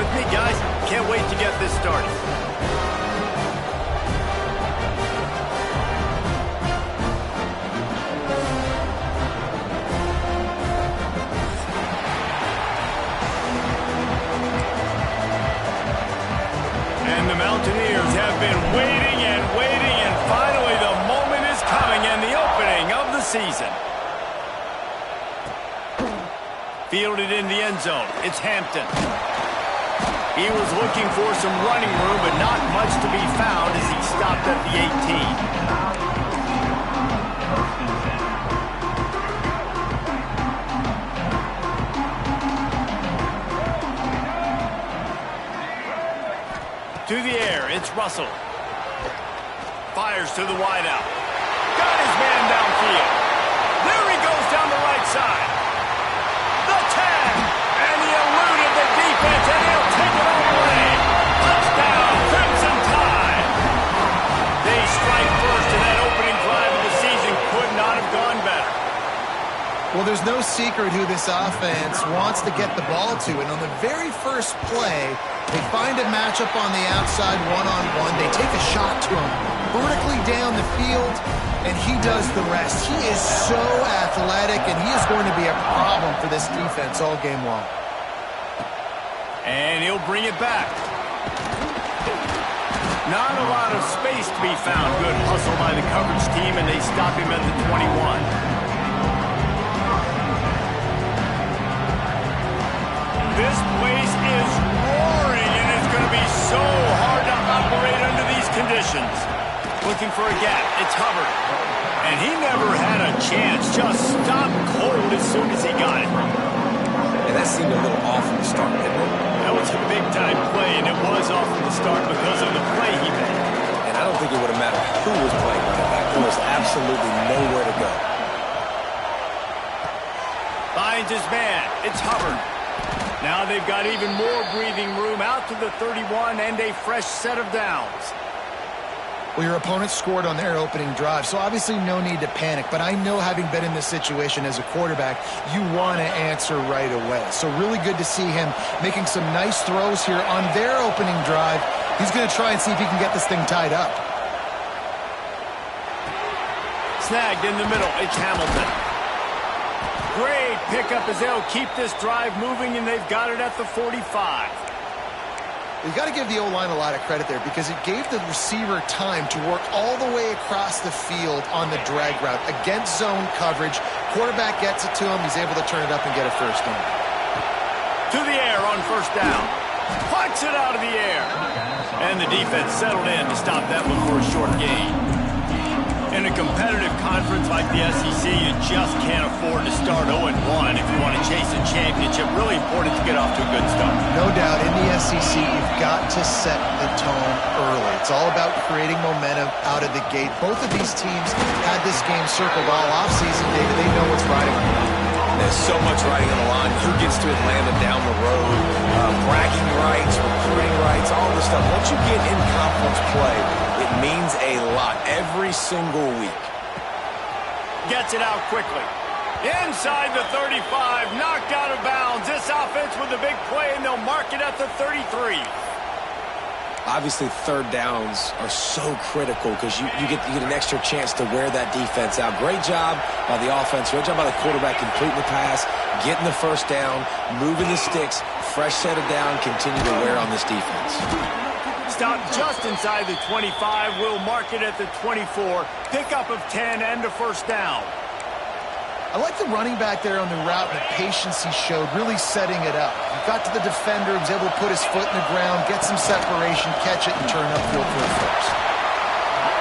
with me, guys? Can't wait to get this started. And the Mountaineers have been waiting and waiting, and finally the moment is coming and the opening of the season. Fielded in the end zone. It's Hampton. He was looking for some running room, but not much to be found as he stopped at the 18. To the air, it's Russell. Fires to the wideout. Got his man downfield. There he goes down the right side. The 10, and he eluded the defense, and he'll take it all the way. Touchdown, Crimson Tide. They strike first, and that opening drive of the season could not have gone better. Well, there's no secret who this offense wants to get the ball to, and on the very first play, they find a matchup on the outside one-on-one. They take a shot to him vertically down the field, and he does the rest. He is so athletic, and he is going to be a problem for this defense all game long. And he'll bring it back. Not a lot of space to be found. Good hustle by the coverage team, and they stop him at the 21. This place is roaring, and it's going to be so hard to operate under these conditions. Looking for a gap. It's Hubbard. And he never had a chance. Just stopped cold as soon as he got it. And that seemed a little off from the start, didn't it? That was a big-time play, and it was off from the start because of the play he made. And I don't think it would have mattered who was playing running back. There was absolutely nowhere to go. Finds his man. It's Hubbard. Now they've got even more breathing room out to the 31 and a fresh set of downs. Well, your opponent scored on their opening drive, so obviously no need to panic. But I know, having been in this situation as a quarterback, you want to answer right away. So really good to see him making some nice throws here on their opening drive. He's going to try and see if he can get this thing tied up. Snagged in the middle. It's Hamilton. Great pickup as they'll keep this drive moving, and they've got it at the 45. You've got to give the O-line a lot of credit there because it gave the receiver time to work all the way across the field on the drag route against zone coverage. Quarterback gets it to him. He's able to turn it up and get a first down. To the air on first down. Punts it out of the air. And the defense settled in to stop that one for a short gain. In a competitive conference like the SEC, you just can't afford to start 0-1 if you want to chase a championship. Really important to get off to a good start. No doubt, in the SEC, you've got to set the tone early. It's all about creating momentum out of the gate. Both of these teams had this game circled all offseason, David. They know what's riding on the line. There's so much riding on the line. Who gets to Atlanta down the road? Bragging rights, recruiting rights, all this stuff. Once you get in conference play, it means a lot every single week. Gets it out quickly. Inside the 35, knocked out of bounds. This offense with a big play, and they'll mark it at the 33. Obviously, third downs are so critical because you get an extra chance to wear that defense out. Great job by the offense. Great job by the quarterback completing the pass, getting the first down, moving the sticks, fresh set of down, continue to wear on this defense. Stop just inside the 25. We'll mark it at the 24. Pickup of 10 and a first down. I like the running back there on the route and the patience he showed, really setting it up. He got to the defender, he was able to put his foot in the ground, get some separation, catch it, and turn upfield for a first.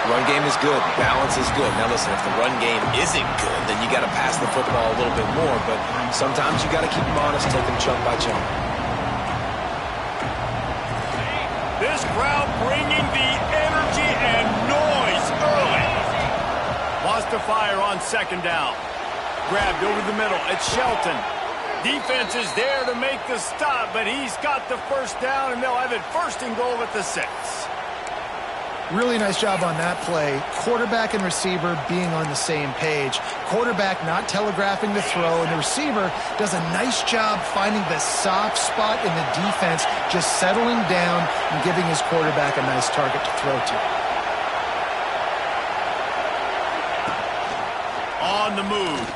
Run game is good. Balance is good. Now listen, if the run game isn't good, then you got to pass the football a little bit more. But sometimes you got to keep them honest, take them chunk by chunk. This crowd bringing the energy and noise early. Wants to fire on second down. Grabbed over the middle. It's Shelton. Defense is there to make the stop, but he's got the first down, and they'll have it first and goal at the 6. Really nice job on that play. Quarterback and receiver being on the same page. Quarterback not telegraphing the throw, and the receiver does a nice job finding the soft spot in the defense, just settling down and giving his quarterback a nice target to throw to. On the move.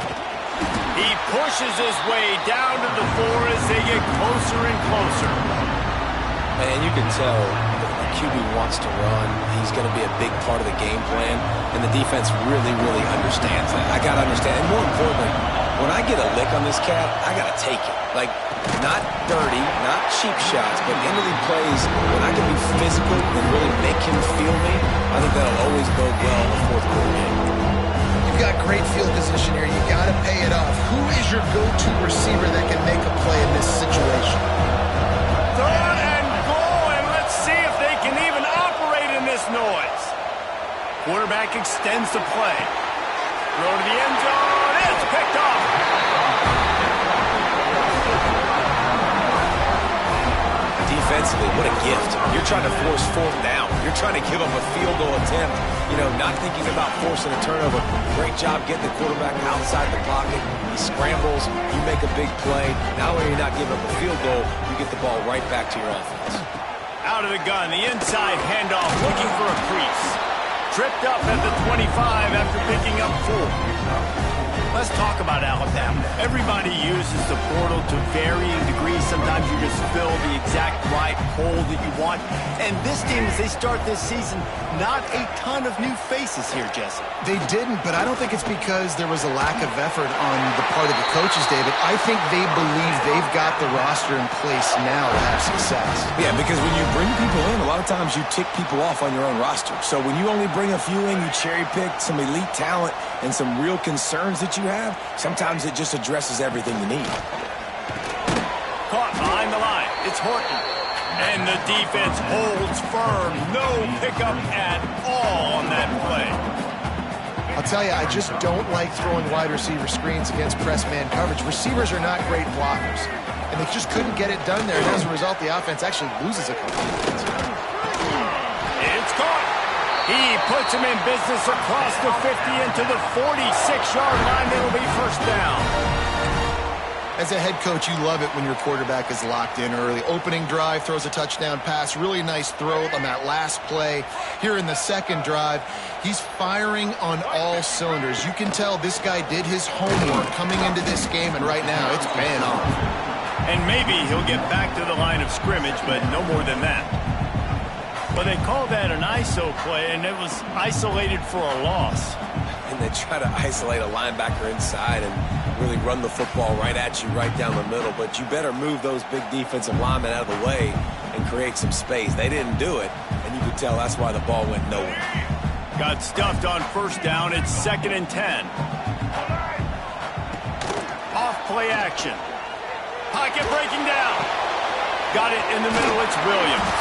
He pushes his way down to the 4 as they get closer and closer. And you can tell the QB wants to run. He's going to be a big part of the game plan, and the defense really, really understands that. I got to understand, and more importantly, when I get a lick on this cat, I got to take it. Like, not dirty, not cheap shots, but end of the plays, when I can be physical and really make him feel me, I think that'll always bode well in the fourth quarter game. You've got great field position here. You got to pay it off. Who is your go-to receiver that can make a play in this situation? Third and goal, and let's see if they can even operate in this noise. Quarterback extends the play. Throw to the end zone. It's picked off. Defensively, what a gift. You're trying to force fourth down. You're trying to give up a field goal attempt. You know, not thinking about forcing a turnover. Great job getting the quarterback outside the pocket. He scrambles. You make a big play. Not only are you not giving up a field goal, you get the ball right back to your offense. Out of the gun, the inside handoff, looking for a crease. Tripped up at the 25 after picking up 4. Let's talk about Alabama. Everybody uses the portal to varying degrees. Sometimes you just fill the exact right hole that you want. And this team, as they start this season, not a ton of new faces here, Jesse. They didn't, but I don't think it's because there was a lack of effort on the part of the coaches, David. I think they believe they've got the roster in place now to have success. Yeah, because when you bring people in, a lot of times you tick people off on your own roster. So when you only bring a few in, you cherry-pick some elite talent and some real concerns that you have, sometimes it just addresses everything you need. Caught behind the line. It's Horton. And the defense holds firm. No pickup at all on that play. I'll tell you, I just don't like throwing wide receiver screens against press man coverage. Receivers are not great blockers, and they just couldn't get it done there. And as a result, the offense actually loses a couple of points. It's caught. He puts him in business across the 50 into the 46-yard line. It'll be first down. As a head coach, you love it when your quarterback is locked in early. Opening drive, throws a touchdown pass. Really nice throw on that last play. Here in the second drive, he's firing on all cylinders. You can tell this guy did his homework coming into this game, and right now it's paying off. And maybe he'll get back to the line of scrimmage, but no more than that. But they called that an ISO play, and it was isolated for a loss. And they try to isolate a linebacker inside and really run the football right at you, right down the middle. But you better move those big defensive linemen out of the way and create some space. They didn't do it, and you could tell that's why the ball went nowhere. Got stuffed on first down. It's 2nd and 10. Off play action. Pocket breaking down. Got it in the middle. It's Williams.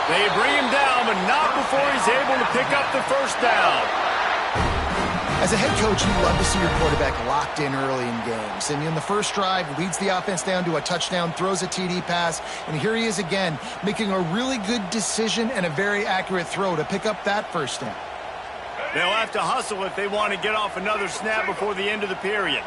They bring him down, but not before he's able to pick up the first down. As a head coach, you love to see your quarterback locked in early in games. And in the first drive, leads the offense down to a touchdown, throws a TD pass, and here he is again, making a really good decision and a very accurate throw to pick up that first down. They'll have to hustle if they want to get off another snap before the end of the period.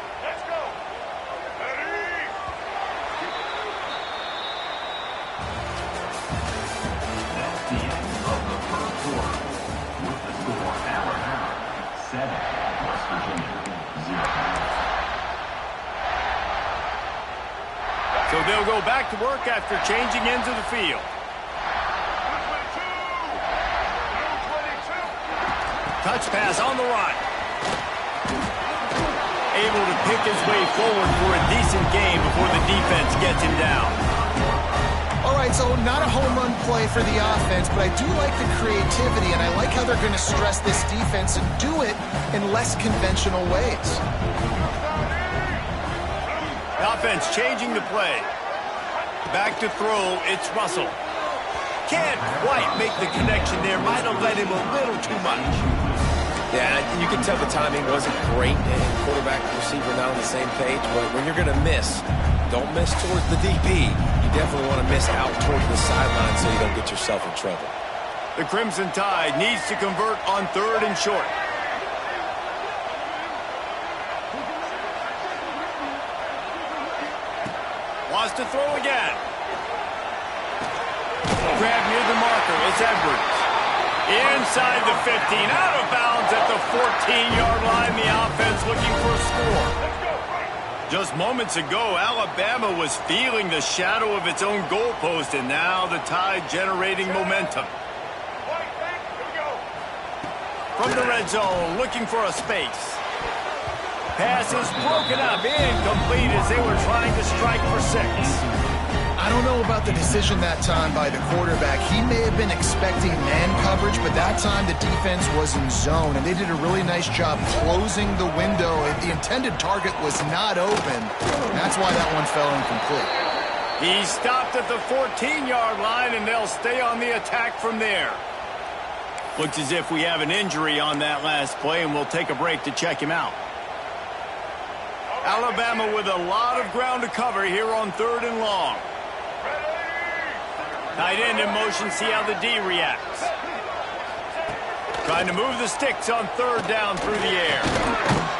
So they'll go back to work after changing ends of the field. Touch pass on the run. Able to pick his way forward for a decent game before the defense gets him down. All right, so not a home run play for the offense, but I do like the creativity, and I like how they're going to stress this defense and do it in less conventional ways. The offense changing the play. Back to throw, it's Russell. Can't quite make the connection there. Might have led him a little too much. Yeah, you can tell the timing wasn't great, and quarterback and receiver not on the same page, but when you're going to miss, don't miss towards the DB. You definitely want to miss out towards the sideline so you don't get yourself in trouble. The Crimson Tide needs to convert on 3rd and short. Wants to throw again. Grab near the marker. It's Edwards. Inside the 15. Out of bounds at the 14-yard line. The offense looking for a score. Just moments ago, Alabama was feeling the shadow of its own goalpost, and now the Tide generating momentum. From the red zone, looking for a space. Pass is broken up, incomplete as they were trying to strike for 6. I don't know about the decision that time by the quarterback. He may have been expecting man coverage, but that time the defense was in zone, and they did a really nice job closing the window. The intended target was not open. That's why that one fell incomplete. He stopped at the 14-yard line, and they'll stay on the attack from there. Looks as if we have an injury on that last play, and we'll take a break to check him out. Alabama with a lot of ground to cover here on 3rd and long. Tight end in motion, see how the D reacts. Trying to move the sticks on 3rd down through the air.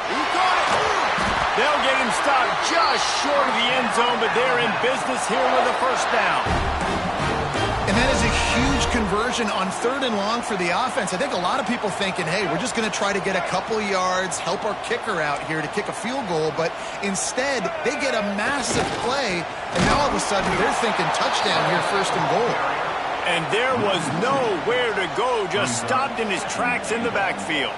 He caught it! They'll get him stopped just short of the end zone, but they're in business here with a 1st down. And that is a huge conversion on 3rd and long for the offense. I think a lot of people thinking, hey, we're just going to try to get a couple yards, help our kicker out here to kick a field goal. But instead, they get a massive play, and now all of a sudden they're thinking touchdown here, 1st and goal. And there was nowhere to go, just stopped in his tracks in the backfield.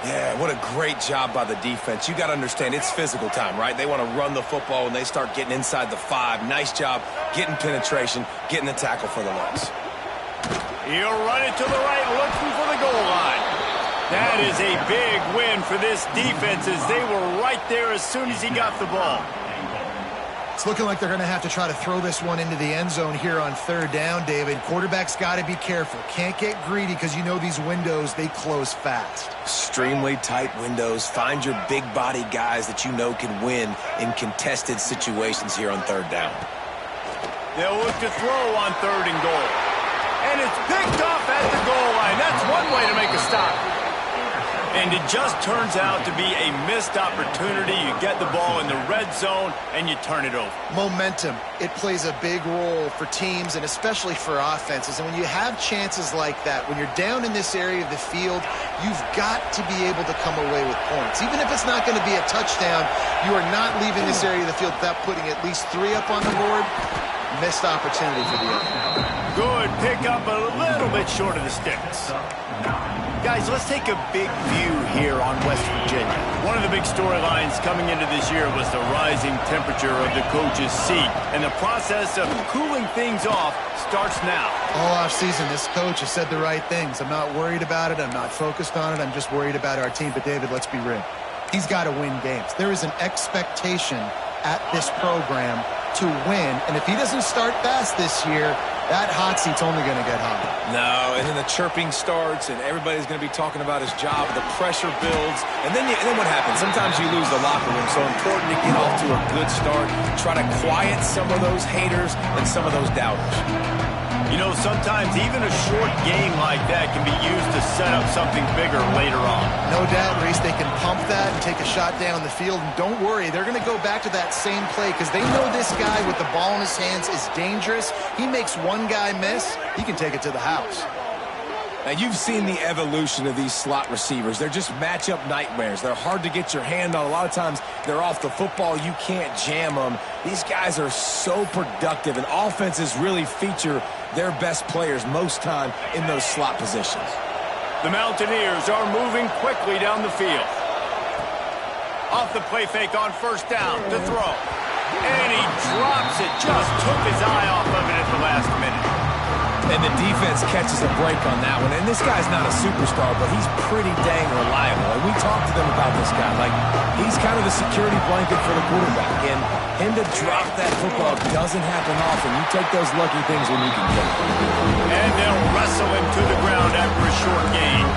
Yeah, what a great job by the defense. You got to understand, it's physical time, right? They want to run the football and they start getting inside the 5. Nice job getting penetration, getting the tackle for the loss. He'll run it to the right, looking for the goal line. That is a big win for this defense as they were right there as soon as he got the ball. It's looking like they're going to have to try to throw this one into the end zone here on 3rd down, David. Quarterback's got to be careful. Can't get greedy because you know these windows, they close fast. Extremely tight windows. Find your big body guys that you know can win in contested situations here on 3rd down. They'll look to throw on 3rd and goal. And it's picked off at the goal line. That's one way to make a stop. And it just turns out to be a missed opportunity. You get the ball in the red zone, and you turn it over. Momentum, it plays a big role for teams and especially for offenses. And when you have chances like that, when you're down in this area of the field, you've got to be able to come away with points. Even if it's not going to be a touchdown, you are not leaving this area of the field without putting at least 3 up on the board. Missed opportunity for the other. Good pickup, a little bit short of the sticks. Guys, let's take a big view here on West Virginia. One of the big storylines coming into this year was the rising temperature of the coach's seat. And the process of cooling things off starts now. All offseason, this coach has said the right things. I'm not worried about it. I'm not focused on it. I'm just worried about our team. But, David, let's be real. He's got to win games. There is an expectation at this program to win. And if he doesn't start fast this year, that hot seat's only going to get hotter. No, and then the chirping starts, and everybody's going to be talking about his job. The pressure builds, and then what happens? Sometimes you lose the locker room. So important to get off to a good start. Try to quiet some of those haters and some of those doubters. You know, sometimes even a short game like that can be used to set up something bigger later on. No doubt, Reese, they can pump that and take a shot down the field. And don't worry, they're going to go back to that same play because they know this guy with the ball in his hands is dangerous. He makes one guy miss, he can take it to the house. Now, you've seen the evolution of these slot receivers. They're just matchup nightmares. They're hard to get your hand on. A lot of times, they're off the football. You can't jam them. These guys are so productive, and offenses really feature their best players most time in those slot positions. The Mountaineers are moving quickly down the field. Off the play fake on 1st down to throw. And he drops it. Just took his eye off of it at the last minute. And the defense catches a break on that one. And this guy's not a superstar, but he's pretty dang reliable. And we talked to them about this guy. Like, he's kind of the security blanket for the quarterback. And him to drop that football doesn't happen often. You take those lucky things when you can get it. And they'll wrestle him to the ground after a short gain.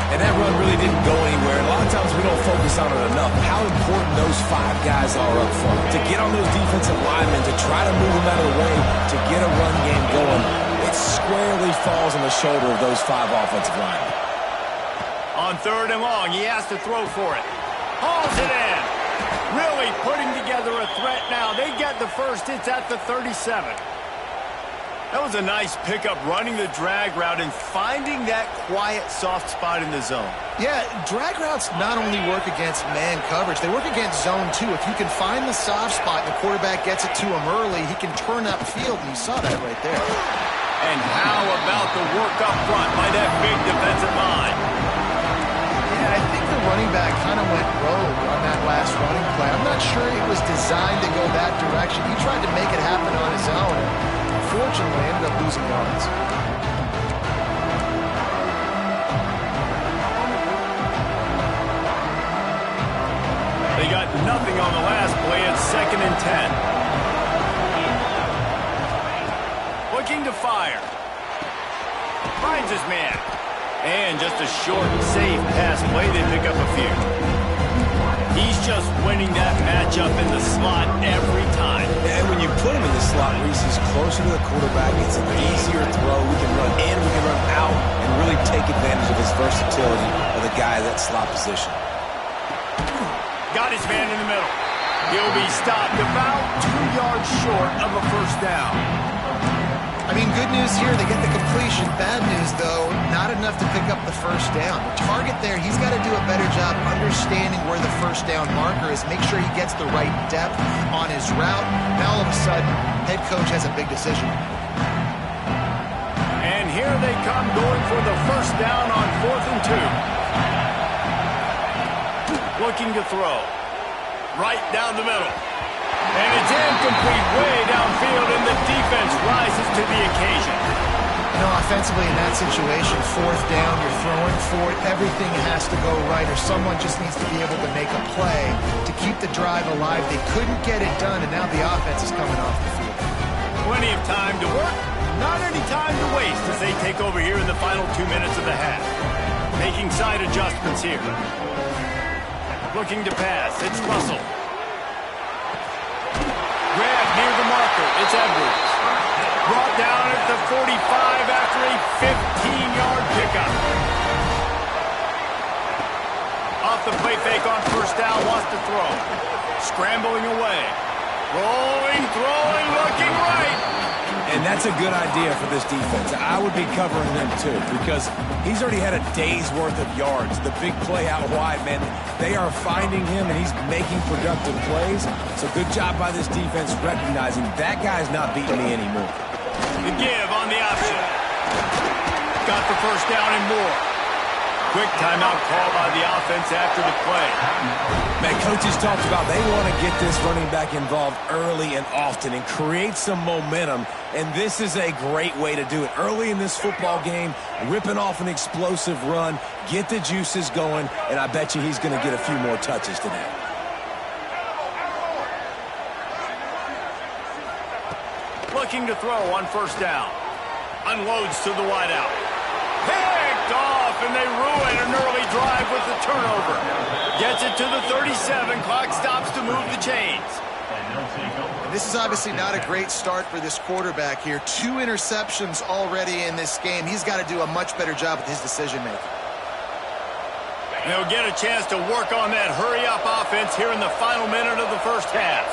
And that run really didn't go anywhere. And a lot of times we don't focus on it enough. How important those 5 guys are up front. To get on those defensive linemen, to try to move them out of the way, to get a run game going. It squarely falls shoulder of those 5 offensive linemen. On 3rd and long, he has to throw for it. Hauls it in. Really putting together a threat now. They get the first. It's at the 37. That was a nice pickup, running the drag route and finding that quiet, soft spot in the zone. Yeah, drag routes not only work against man coverage, they work against zone too. If you can find the soft spot and the quarterback gets it to him early, he can turn upfield, and you saw that right there. And how about the work up front by that big defensive line? Yeah, I think the running back kind of went rogue on that last running play. I'm not sure it was designed to go that direction. He tried to make it happen on his own. Unfortunately, ended up losing yards. They got nothing on the last play. It's 2nd and 10. Looking to fire. Finds his man. And just a short, safe pass play. They pick up a few. He's just winning that matchup in the slot every time. And when you put him in the slot, Reese, he's closer to the quarterback. It's an easier throw. We can run in, we can run out, and really take advantage of his versatility of the guy at that slot position. Got his man in the middle. He'll be stopped about 2 yards short of a first down. I mean, good news here, they get the completion. Bad news, though, not enough to pick up the first down. The target there, he's got to do a better job understanding where the first down marker is, make sure he gets the right depth on his route. Now, all of a sudden, head coach has a big decision. And here they come going for the first down on 4th and 2. Looking to throw. Right down the middle. And it's incomplete way downfield, and the defense rises to the occasion. You know, offensively in that situation, 4th down, you're throwing for it, everything has to go right, or someone just needs to be able to make a play to keep the drive alive. They couldn't get it done, and now the offense is coming off the field. Plenty of time to work, not any time to waste as they take over here in the final 2 minutes of the half. Making side adjustments here. Looking to pass, it's Russell. Grab near the marker. It's Edwards. Brought down at the 45 after a 15-yard pickup. Off the play fake on first down, wants to throw. Scrambling away. Rolling, throwing, looking right. And that's a good idea for this defense. I would be covering them too because he's already had a day's worth of yards. The big play out wide, man, they are finding him and he's making productive plays. So good job by this defense recognizing that guy's not beating me anymore. The give on the option. Got the first down and more. Quick timeout call by the offense after the play. Man, coaches talked about they want to get this running back involved early and often and create some momentum, and this is a great way to do it. Early in this football game, ripping off an explosive run, get the juices going, and I bet you he's going to get a few more touches today. Looking to throw on first down. Unloads to the wideout. Picked off, and they ruin an early drive with the turnover. Gets it to the 37. Clock stops to move the chains. And this is obviously not a great start for this quarterback here. 2 interceptions already in this game. He's got to do a much better job with his decision-making. They'll get a chance to work on that hurry-up offense here in the final minute of the first half.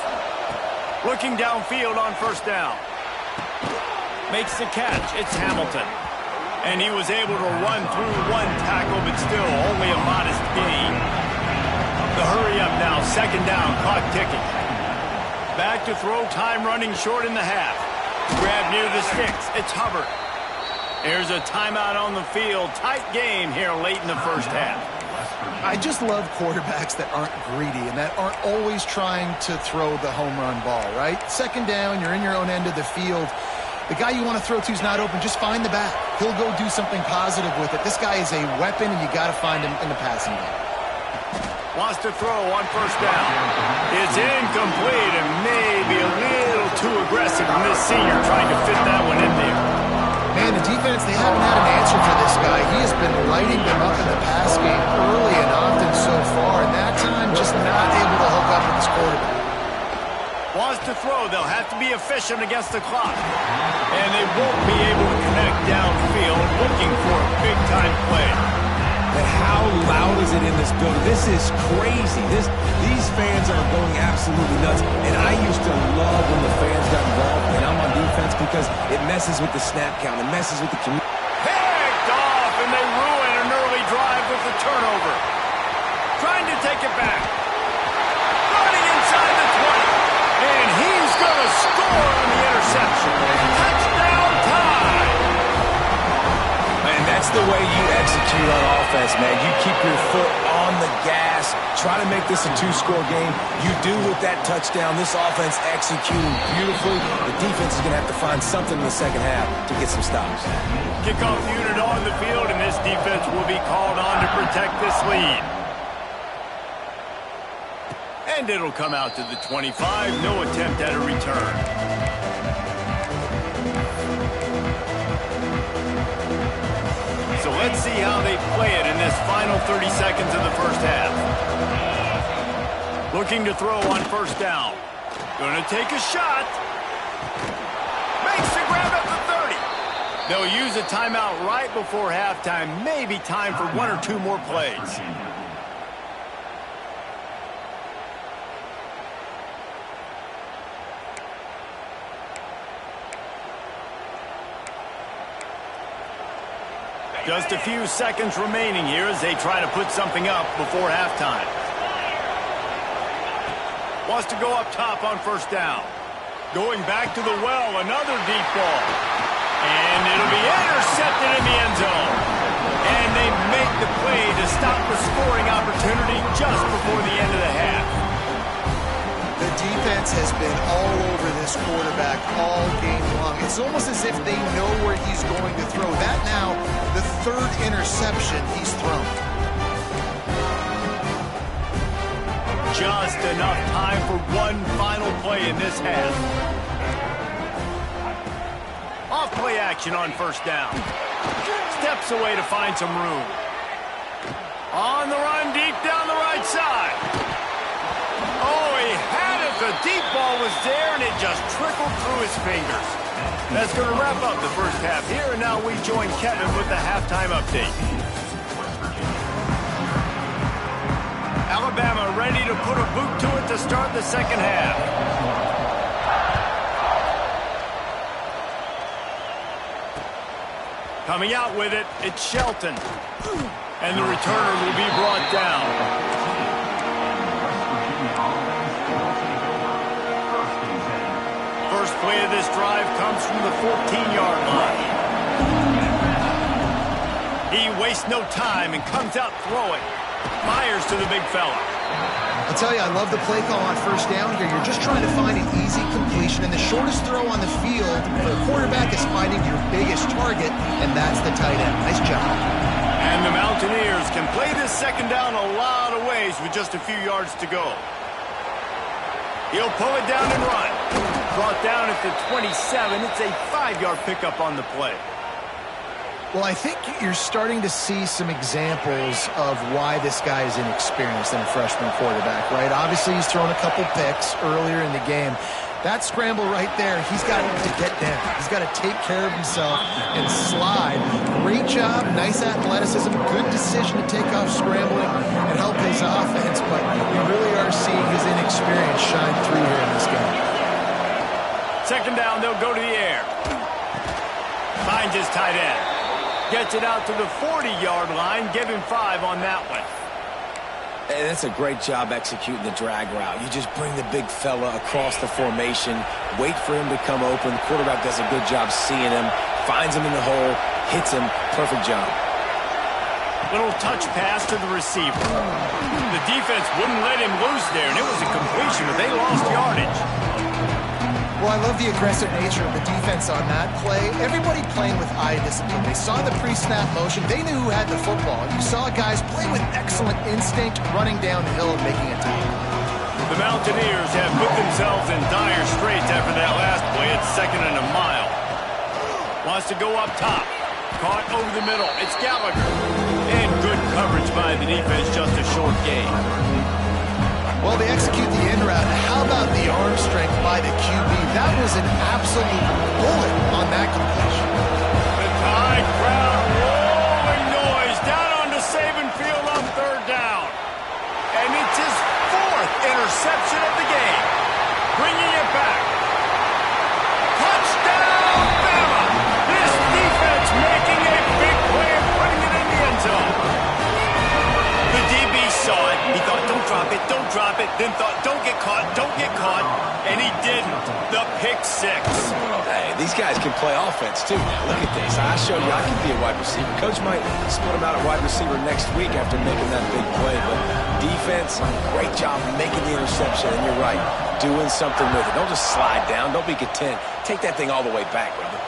Looking downfield on first down. Makes the catch. It's Hamilton. And he was able to run through 1 tackle, but still only a modest gain. The hurry up now, 2nd down, clock ticking. Back to throw, time running short in the half. Grab near the sticks, it's Hubbard. There's a timeout on the field. Tight game here late in the first half. I just love quarterbacks that aren't greedy and that aren't always trying to throw the home run ball, right? 2nd down, you're in your own end of the field. The guy you want to throw to is not open. Just find the back. He'll go do something positive with it. This guy is a weapon, and you got to find him in the passing game. Wants to throw on first down. It's incomplete and maybe a little too aggressive from this senior trying to fit that one in there. Man, the defense, they haven't had an answer for this guy. He has been lighting them up in the pass game early and often so far, and that time just not able to hook up with his quarterback. Wants to throw. They'll have to be efficient against the clock. And they won't be able to connect downfield, looking for a big-time play. And how loud is it in this building? This is crazy. These fans are going absolutely nuts. And I used to love when the fans got involved and I'm on defense because it messes with the snap count. It messes with the community. Picked off, and they ruin an early drive with the turnover. Trying to take it back. Running inside the 20. And he's going to score on the interception. Touchdown time! And that's the way you execute on offense, man. You keep your foot on the gas. Try to make this a two-score game. You do with that touchdown. This offense executing beautifully. The defense is going to have to find something in the second half to get some stops. Kickoff unit on the field, and this defense will be called on to protect this lead. And it'll come out to the 25. No attempt at a return. So let's see how they play it in this final 30 seconds of the first half. Looking to throw on first down. Going to take a shot. Makes the grab at the 30. They'll use a timeout right before halftime. Maybe time for one or two more plays. Just a few seconds remaining here as they try to put something up before halftime. Wants to go up top on first down. Going back to the well, another deep ball. And it'll be intercepted in the end zone. And they make the play to stop the scoring opportunity just before the end of the half. The defense has been all over this quarterback all game long. It's almost as if they know where he's going to throw. That now, the third interception he's thrown. Just enough time for one final play in this half. Off play action on first down. Steps away to find some room. On the run deep down the right side. Oh, he had it. The deep ball was there, and it just trickled through his fingers. That's going to wrap up the first half here, and now we join Kevin with the halftime update. Alabama ready to put a boot to it to start the second half. Coming out with it, it's Shelton. And the returner will be brought down. First play of this drive comes from the 14-yard line. He wastes no time and comes out throwing. Fires to the big fella. I'll tell you, I love the play call on first down here. You're just trying to find an easy completion, and the shortest throw on the field for a quarterback is finding your biggest target, and that's the tight end. Nice job. And the Mountaineers can play this second down a lot of ways with just a few yards to go. He'll pull it down and run. Brought down at the 27. It's a 5-yard pickup on the play. Well, I think you're starting to see some examples of why this guy is inexperienced in a freshman quarterback, right? Obviously, he's thrown a couple picks earlier in the game. That scramble right there, he's got to get down. He's got to take care of himself and slide. Great job, nice athleticism, good decision to take off scrambling and help his offense, but we really are seeing his inexperience shine through here in this game. Second down, they'll go to the air. Finds his tight end. Gets it out to the 40-yard line. Give him 5 on that one. And that's a great job executing the drag route. You just bring the big fella across the formation, wait for him to come open. The quarterback does a good job seeing him, finds him in the hole, hits him. Perfect job. Little touch pass to the receiver. The defense wouldn't let him loose there, and it was a completion, but they lost yardage. Well, I love the aggressive nature of the defense on that play. Everybody playing with eye discipline. They saw the pre-snap motion. They knew who had the football. You saw guys play with excellent instinct, running down the hill and making a tackle. The Mountaineers have put themselves in dire straits after that last play. It's 2nd and a mile. Wants to go up top. Caught over the middle. It's Gallagher. And good coverage by the defense. Just a short gain. Well, they execute the end route. How about the arm strength by the QB? That was an absolute bullet on that completion. The Tide crowd rolling noise down onto Saban Field on third down. And it's his 4th interception of the game. Bringing it back. Touchdown, Bama! This defense making a big play and putting it in the end zone. The DB saw it. He thought, don't drop it. Then thought, don't get caught. And he didn't. The pick 6. Hey, these guys can play offense too now. Look at this. I showed you I can be a wide receiver. Coach might split him out at wide receiver next week after making that big play. But defense, great job making the interception. And you're right, doing something with it. Don't just slide down. Don't be content. Take that thing all the way back with you.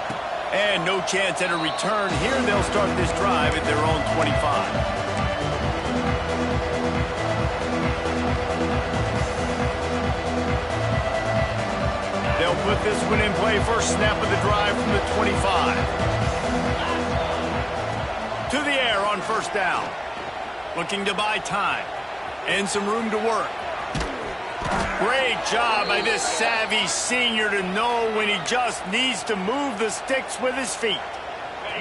And no chance at a return. Here they'll start this drive at their own 25. They'll put this one in play. First snap of the drive from the 25. To the air on first down. Looking to buy time. And some room to work. Great job by this savvy senior to know when he just needs to move the sticks with his feet.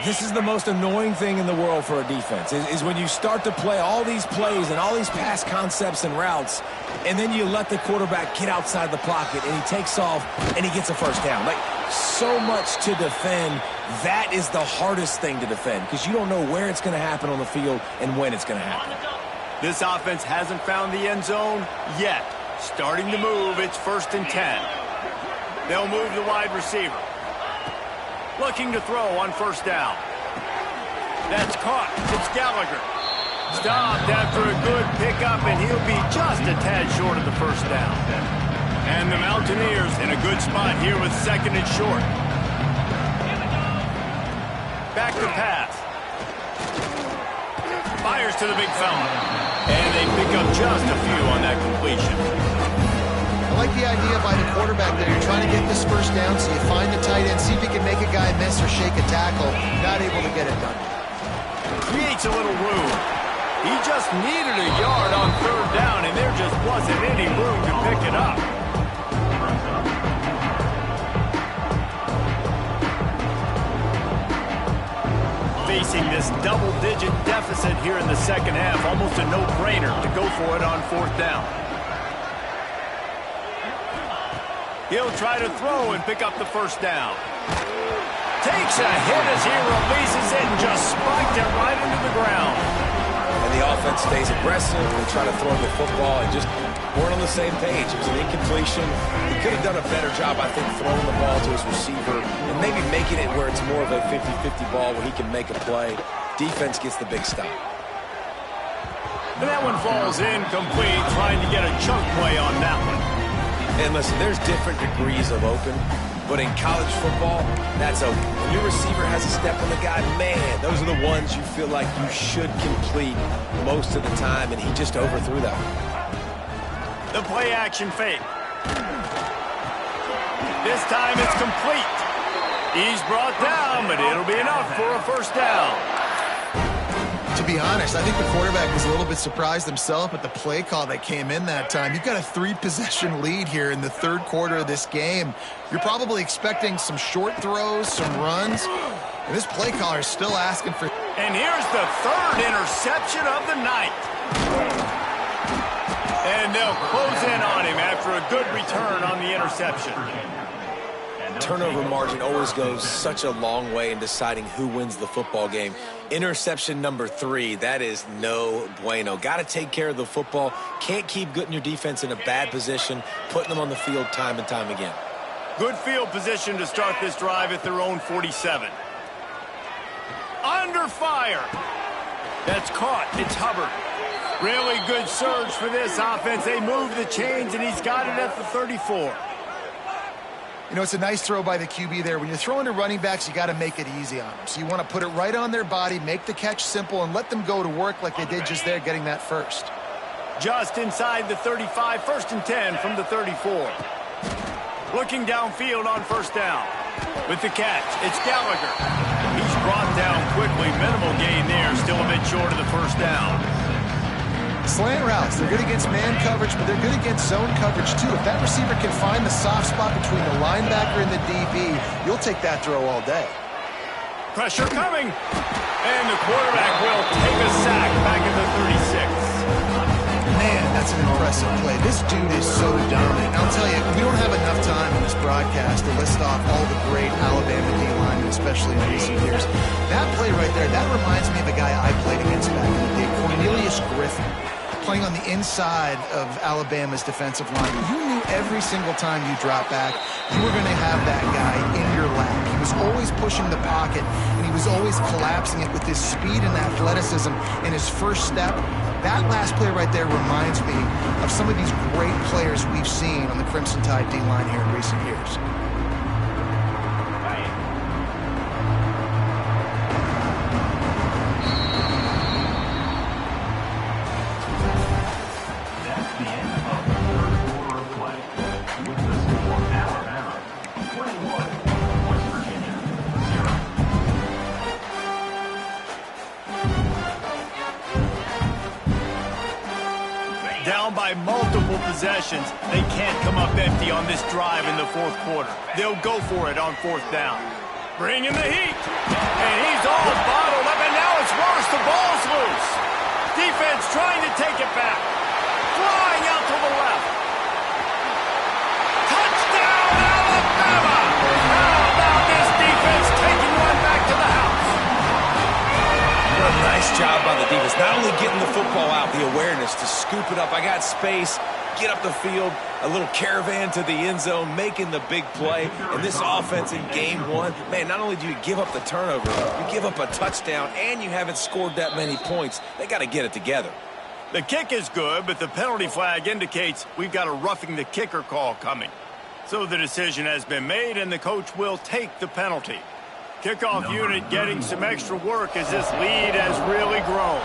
This is the most annoying thing in the world for a defense, is when you start to play all these plays and all these pass concepts and routes, and then you let the quarterback get outside the pocket, and he takes off, and he gets a first down. Like, so much to defend. That is the hardest thing to defend, because you don't know where it's going to happen on the field and when it's going to happen. This offense hasn't found the end zone yet. Starting to move, it's 1st and 10. They'll move the wide receiver. Looking to throw on first down. That's caught. It's Gallagher. Stopped after a good pickup, and he'll be just a tad short of the first down. And the Mountaineers in a good spot here with 2nd and short. Back to pass. Fires to the big fella. And they pick up just a few on that completion. I like the idea by the quarterback there. You're trying to get this first down, so you find the tight end, see if you can make a guy miss or shake a tackle. Not able to get it done. Creates a little room. He just needed a yard on third down, and there just wasn't any room to pick it up. Facing this double-digit deficit here in the second half, almost a no-brainer to go for it on fourth down. He'll try to throw and pick up the first down. Takes a hit as he releases it and just spiked it right into the ground. And the offense stays aggressive. They try to throw the football and just weren't on the same page. It was an incompletion. He could have done a better job, I think, throwing the ball to his receiver and maybe making it where it's more of a 50-50 ball where he can make a play. Defense gets the big stop. And that one falls incomplete, trying to get a chunk play on that one. And listen, there's different degrees of open, but in college football, that's open. When your receiver has a step on the guy, man, those are the ones you feel like you should complete most of the time, and he just overthrew that one. The play action fake. This time it's complete. He's brought down, but it'll be enough for a first down. To be honest, I think the quarterback was a little bit surprised himself at the play call that came in that time. You've got a 3-possession lead here in the third quarter of this game. You're probably expecting some short throws, some runs, and this play caller is still asking for... And here's the 3rd interception of the night. And they'll close in on him after a good return on the interception. Turnover margin always goes such a long way in deciding who wins the football game. Interception number 3, that is no bueno. Got to take care of the football. Can't keep getting your defense in a bad position, putting them on the field time and time again. Good field position to start this drive at their own 47. Under fire. That's caught. It's Hubbard. Really good surge for this offense. They move the chains, and he's got it at the 34. You know, it's a nice throw by the QB there. When you're throwing to running backs, you got to make it easy on them. So you want to put it right on their body, make the catch simple, and let them go to work like they did just there, getting that first. Just inside the 35, 1st and 10 from the 34. Looking downfield on first down. With the catch, it's Gallagher. He's brought down quickly. Minimal gain there, still a bit short of the first down. Slant routes, they're good against man coverage, but they're good against zone coverage too. If that receiver can find the soft spot between the linebacker and the DB, you'll take that throw all day. Pressure coming. And the quarterback will take a sack back in the 36. Man, that's an impressive play. This dude is so dominant. I'll tell you, we don't have enough time in this broadcast to list off all the great Alabama D-linemen, especially in recent years. That play right there, that reminds me of a guy I played against back in the day, Cornelius Griffin, playing on the inside of Alabama's defensive line. You knew every single time you dropped back, you were going to have that guy in your lap. He was always pushing the pocket, and he was always collapsing it with his speed and athleticism in his first step. That last play right there reminds me of some of these great players we've seen on the Crimson Tide D-line here in recent years. Down by multiple possessions, they can't come up empty on this drive in the fourth quarter. They'll go for it on fourth down. Bring in the heat. And he's all bottled up, and now it's worse. The ball's loose. Defense trying to take it back. Flying out to the left. Touchdown, Alabama! How about this defense taking one back to the house? What a nice job by the defense. Not only getting the football out, the awareness to scoop it up. I got space, get up the field, a little caravan to the end zone, making the big play. And this offense in game one, man, not only do you give up the turnover, you give up a touchdown, and you haven't scored that many points. They got to get it together. The kick is good, but the penalty flag indicates we've got a roughing the kicker call coming. So the decision has been made, and the coach will take the penalty. Kickoff unit getting some extra work as this lead has really grown.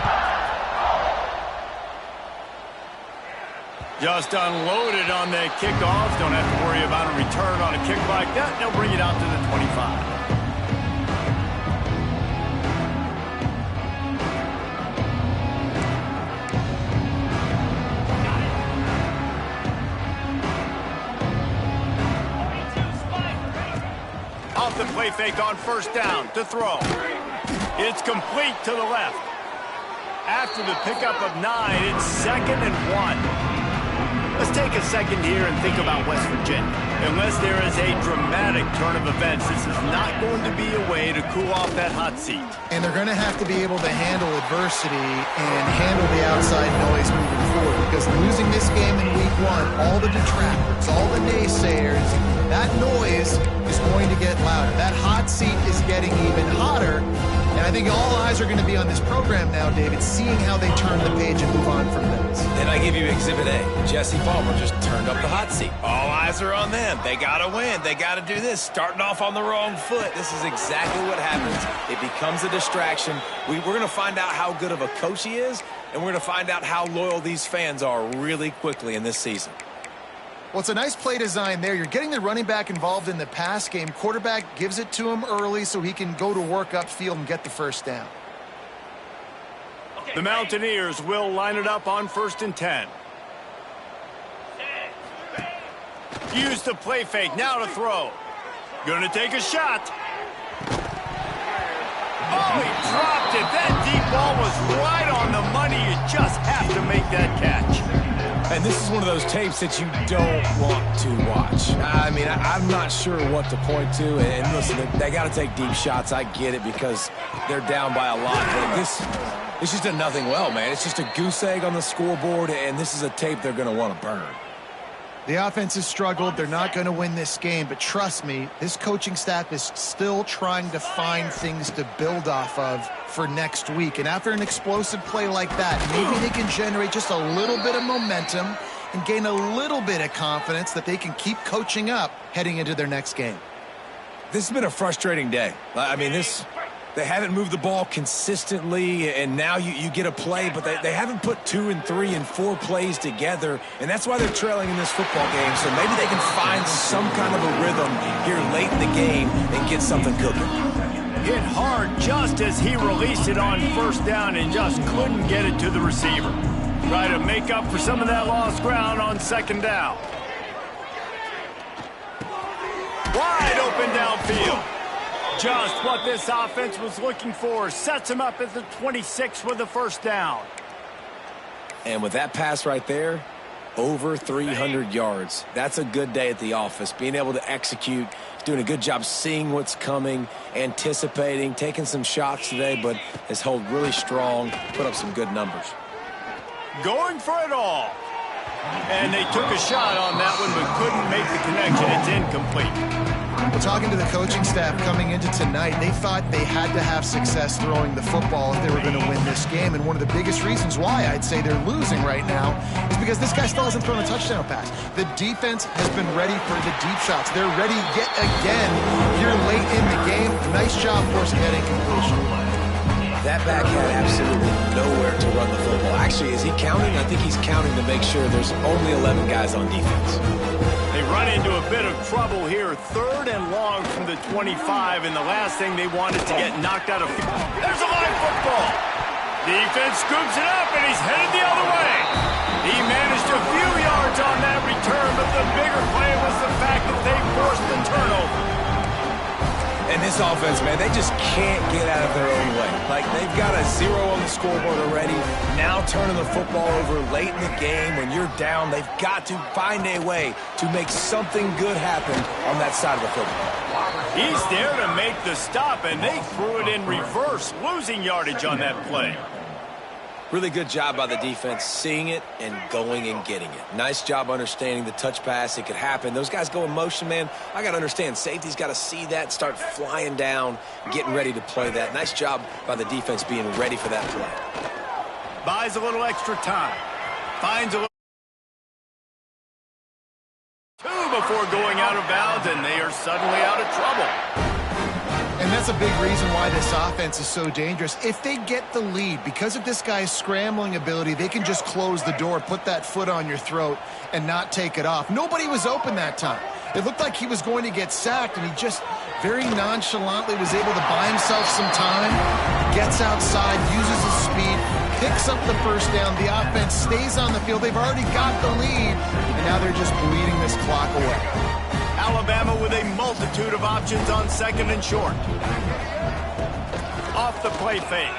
Just unloaded on that kickoff. Don't have to worry about a return on a kick like that. They'll bring it out to the 25. Off the play fake on first down to throw. It's complete to the left. After the pickup of 9, it's 2nd and 1. Let's take a second here and think about West Virginia. Unless there is a dramatic turn of events, this is not going to be a way to cool off that hot seat. And they're going to have to be able to handle adversity and handle the outside noise moving forward, because losing this game in week 1, all the detractors, all the naysayers, that noise is going to get louder. That hot seat is getting even hotter. And I think all eyes are going to be on this program now, David, seeing how they turn the page and move on from this. Then I give you Exhibit A. Jesse Palmer just turned up the hot seat. All eyes are on them. They got to win. They got to do this. Starting off on the wrong foot. This is exactly what happens. It becomes a distraction. We're going to find out how good of a coach he is, and we're going to find out how loyal these fans are really quickly in this season. Well, it's a nice play design there. You're getting the running back involved in the pass game. Quarterback gives it to him early so he can go to work upfield and get the first down. The Mountaineers will line it up on 1st and 10. Use the play fake. Now to throw. Gonna take a shot. Oh, he dropped it. That deep ball was right on the money. You just have to make that catch. And this is one of those tapes that you don't want to watch. I mean, I'm not sure what to point to. And listen, they got to take deep shots. I get it because they're down by a lot. But it's just a nothing well, man. It's just a goose egg on the scoreboard, and this is a tape they're going to want to burn. The offense has struggled. They're not going to win this game. But trust me, this coaching staff is still trying to find things to build off of for next week. And after an explosive play like that, maybe they can generate just a little bit of momentum and gain a little bit of confidence that they can keep coaching up heading into their next game. This has been a frustrating day. I mean, they haven't moved the ball consistently, and now you get a play, but they haven't put 2 and 3 and 4 plays together, and that's why they're trailing in this football game. So maybe they can find some kind of a rhythm here late in the game and get something cooking. Hit hard just as he released it on first down and just couldn't get it to the receiver. Try to make up for some of that lost ground on second down. Wide open downfield. Just what this offense was looking for. Sets him up at the 26 with the first down. And with that pass right there, over 300 yards. That's a good day at the office. Being able to execute, doing a good job seeing what's coming, anticipating, taking some shots today, but has held really strong, put up some good numbers. Going for it all. And they took a shot on that one, but couldn't make the connection. It's incomplete. Well, talking to the coaching staff coming into tonight, they thought they had to have success throwing the football if they were going to win this game. And one of the biggest reasons why I'd say they're losing right now is because this guy still hasn't thrown a touchdown pass. The defense has been ready for the deep shots. They're ready yet again here late in the game. Nice job forcing that incompletion. That back had absolutely nowhere to run the football. Actually, is he counting? I think he's counting to make sure there's only 11 guys on defense. They run into a bit of trouble here. 3rd and long from the 25, and the last thing they wanted to get knocked out of field. There's a live football. Defense scoops it up, and he's headed the other way. He managed a few yards on that return, but the bigger play was the fact that they forced the turnover. And this offense, man, they just can't get out of their own way. Like, they've got a 0 on the scoreboard already. Now turning the football over late in the game when you're down, they've got to find a way to make something good happen on that side of the football. He's there to make the stop, and they threw it in reverse, losing yardage on that play. Really good job by the defense seeing it and going and getting it. Nice job understanding the touch pass. It could happen. Those guys go in motion, man. I got to understand. Safety's got to see that, start flying down, getting ready to play that. Nice job by the defense being ready for that play. Buys a little extra time. Finds a little two before going out of bounds, and they are suddenly out of trouble. And that's a big reason why this offense is so dangerous. If they get the lead, because of this guy's scrambling ability, they can just close the door, put that foot on your throat, and not take it off. Nobody was open that time. It looked like he was going to get sacked, and he just very nonchalantly was able to buy himself some time, gets outside, uses his speed, picks up the first down. The offense stays on the field. They've already got the lead, and now they're just bleeding this clock away. Alabama with a multitude of options on 2nd and short. Off the play fake.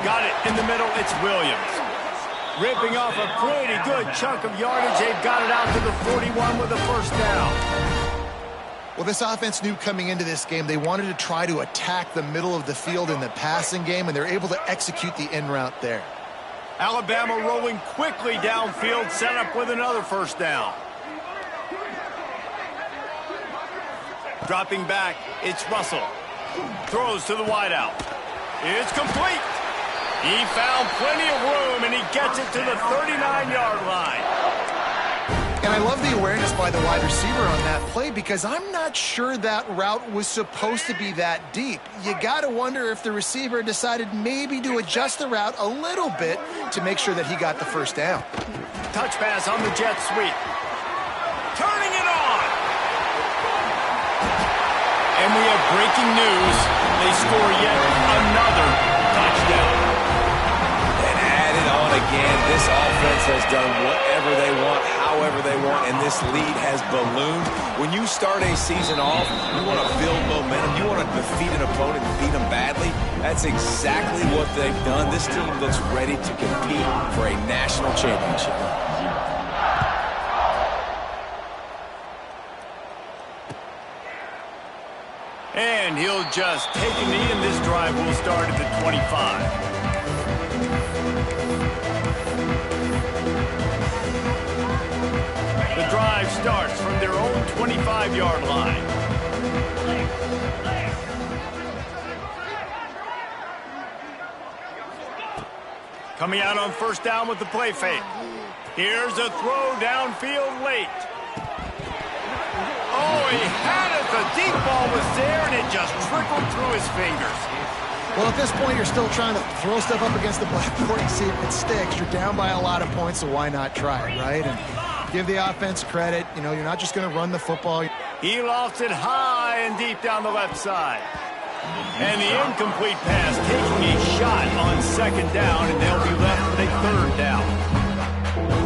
Got it in the middle. It's Williams. Ripping off a pretty good chunk of yardage. They've got it out to the 41 with the first down. Well, this offense knew coming into this game they wanted to try to attack the middle of the field in the passing game, and they're able to execute the in route there. Alabama rolling quickly downfield, set up with another first down. Dropping back, it's Russell. Throws to the wideout. It's complete. He found plenty of room, and he gets it to the 39-yard line. And I love the awareness by the wide receiver on that play because I'm not sure that route was supposed to be that deep. You got to wonder if the receiver decided maybe to adjust the route a little bit to make sure that he got the first down. Touch pass on the jet sweep. Turning it on. And we have breaking news. They score yet another touchdown. And add it on again. This offense has done whatever they want, however they want, and this lead has ballooned. When you start a season off, you want to build momentum. You want to defeat an opponent and beat them badly. That's exactly what they've done. This team looks ready to compete for a national championship. And he'll just take a knee, and this drive will start at the 25. The drive starts from their own 25-yard line. Coming out on first down with the play fake. Here's a throw downfield late. Oh, he had it. The deep ball was there, and it just trickled through his fingers. Well, at this point, you're still trying to throw stuff up against the blackboard and see if it sticks. You're down by a lot of points, so why not try it, right? And give the offense credit. You know, you're not just going to run the football. He lofts it high and deep down the left side. And the incomplete pass taking a shot on second down, and they'll be left with a third down.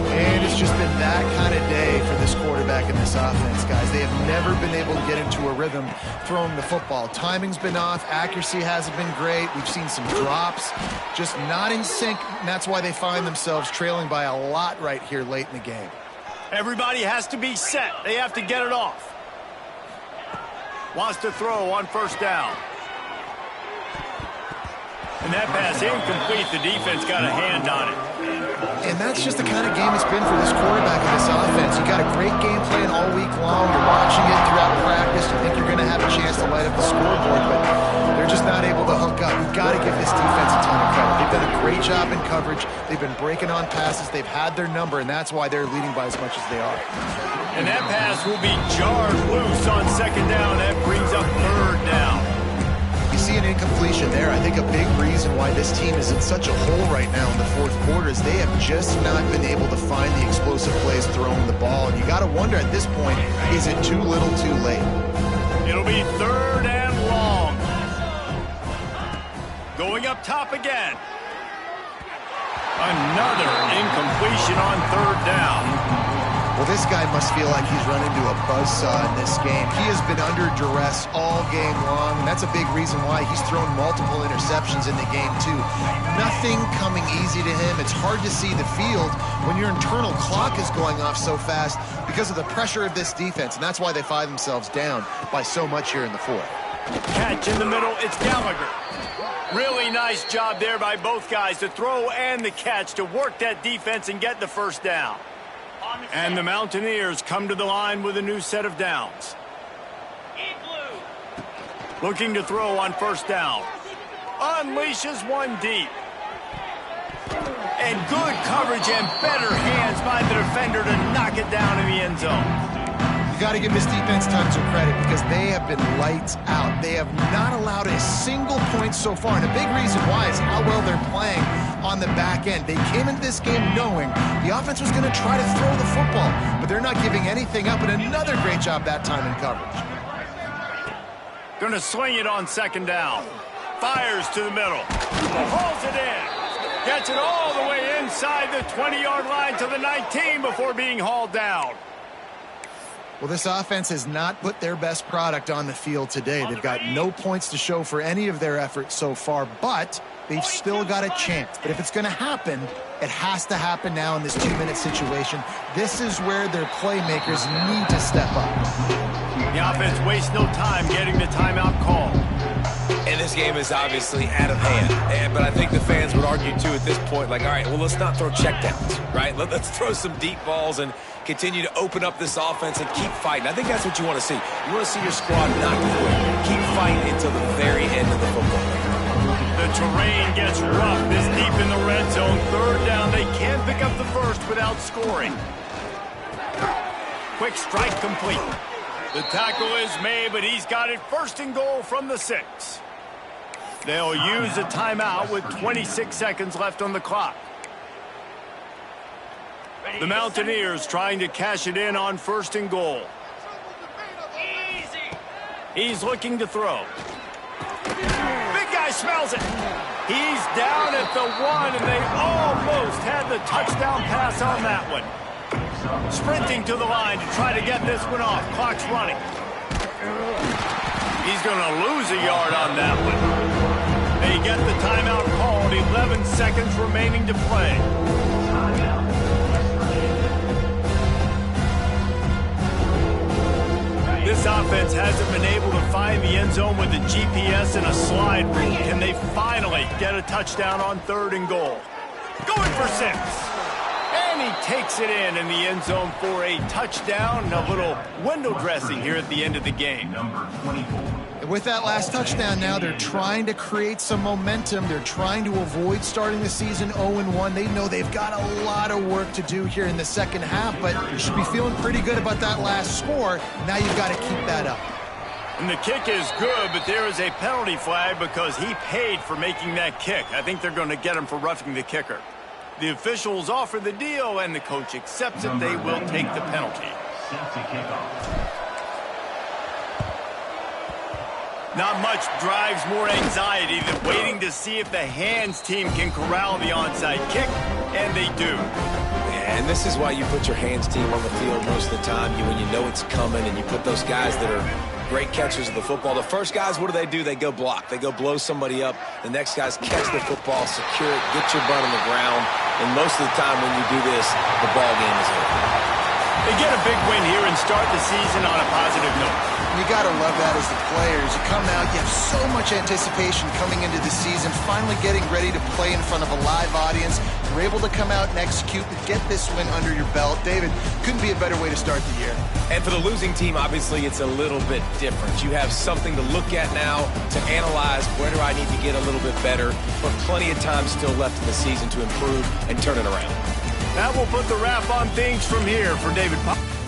And it's just been that kind of day for this quarterback and this offense, guys. They have never been able to get into a rhythm throwing the football. Timing's been off. Accuracy hasn't been great. We've seen some drops, just not in sync, and that's why they find themselves trailing by a lot right here late in the game. Everybody has to be set. They have to get it off. Wants to throw on first down. And that pass incomplete. The defense got a hand on it. And that's just the kind of game it's been for this quarterback and this offense. You got a great game plan all week long. You're watching it throughout practice. You think you're going to have a chance to light up the scoreboard, but they're just not able to hook up. You've got to give this defense a ton of credit. They've done a great job in coverage. They've been breaking on passes. They've had their number, and that's why they're leading by as much as they are. And that pass will be jarred loose on second down. That brings up third down. You see an incompletion there. I think a big reason why this team is in such a hole right now in the fourth quarter is they have just not been able to find the explosive plays throwing the ball. And you got to wonder at this point, is it too little too late? It'll be third and long. Going up top again. Another incompletion on third down. Well, this guy must feel like he's run into a buzzsaw in this game. He has been under duress all game long, and that's a big reason why he's thrown multiple interceptions in the game, too. Nothing coming easy to him. It's hard to see the field when your internal clock is going off so fast because of the pressure of this defense, and that's why they find themselves down by so much here in the fourth. Catch in the middle. It's Gallagher. Really nice job there by both guys, the throw and the catch, to work that defense and get the first down. And the Mountaineers come to the line with a new set of downs. Looking to throw on first down. Unleashes one deep. And good coverage and better hands by the defender to knock it down in the end zone. You got to give this defense tons of credit because they have been lights out. They have not allowed a single point so far, and a big reason why is how well they're playing on the back end. They came into this game knowing the offense was going to try to throw the football, but they're not giving anything up, and another great job that time in coverage. Going to swing it on second down. Fires to the middle. Hauls it in. Gets it all the way inside the 20-yard line to the 19 before being hauled down. Well, this offense has not put their best product on the field today. They've got no points to show for any of their efforts so far, but they've still got a chance. But if it's going to happen, it has to happen now in this 2-minute situation. This is where their playmakers need to step up. The offense wastes no time getting the timeout call. And this game is obviously out of hand. But I think the fans would argue, too, at this point, like, all right, well, let's not throw checkdowns, right? Let's throw some deep balls and continue to open up this offense and keep fighting. I think that's what you want to see. You want to see your squad not quit. Keep fighting until the very end of the football game. The terrain gets rough this deep in the red zone. Third down, they can't pick up the first without scoring. Quick strike complete. The tackle is made, but he's got it first and goal from the 6. They'll use a timeout with 26 seconds left on the clock. The Mountaineers trying to cash it in on first and goal. He's looking to throw. Big guy smells it. He's down at the 1, and they almost had the touchdown pass on that one. Sprinting to the line to try to get this one off. Clock's running. He's going to lose a yard on that one. They get the timeout called. 11 seconds remaining to play. This offense hasn't been able to find the end zone with the GPS and a slide rule. Can they finally get a touchdown on third and goal? Going for 6. And he takes it in the end zone for a touchdown and a little window dressing here at the end of the game. And with that last touchdown now, they're trying to create some momentum. They're trying to avoid starting the season 0-1. They know they've got a lot of work to do here in the second half, but you should be feeling pretty good about that last score. Now you've got to keep that up. And the kick is good, but there is a penalty flag because he paid for making that kick. I think they're going to get him for roughing the kicker. The officials offer the deal, and the coach accepts it. They will take the penalty. Not much drives more anxiety than waiting to see if the hands team can corral the onside kick, and they do. And this is why you put your hands team on the field most of the time, when you know it's coming, and you put those guys that are great catchers of the football. The first guys, what do? They go block. They go blow somebody up. The next guys catch the football, secure it, get your butt on the ground. And most of the time when you do this, the ball game is over. They get a big win here and start the season on a positive note. You got to love that as the players. You come out, you have so much anticipation coming into the season, finally getting ready to play in front of a live audience. You're able to come out and execute and get this win under your belt. David, couldn't be a better way to start the year. And for the losing team, obviously, it's a little bit different. You have something to look at now, to analyze where do I need to get a little bit better, but plenty of time still left in the season to improve and turn it around. That will put the wrap on things from here for David Pollack.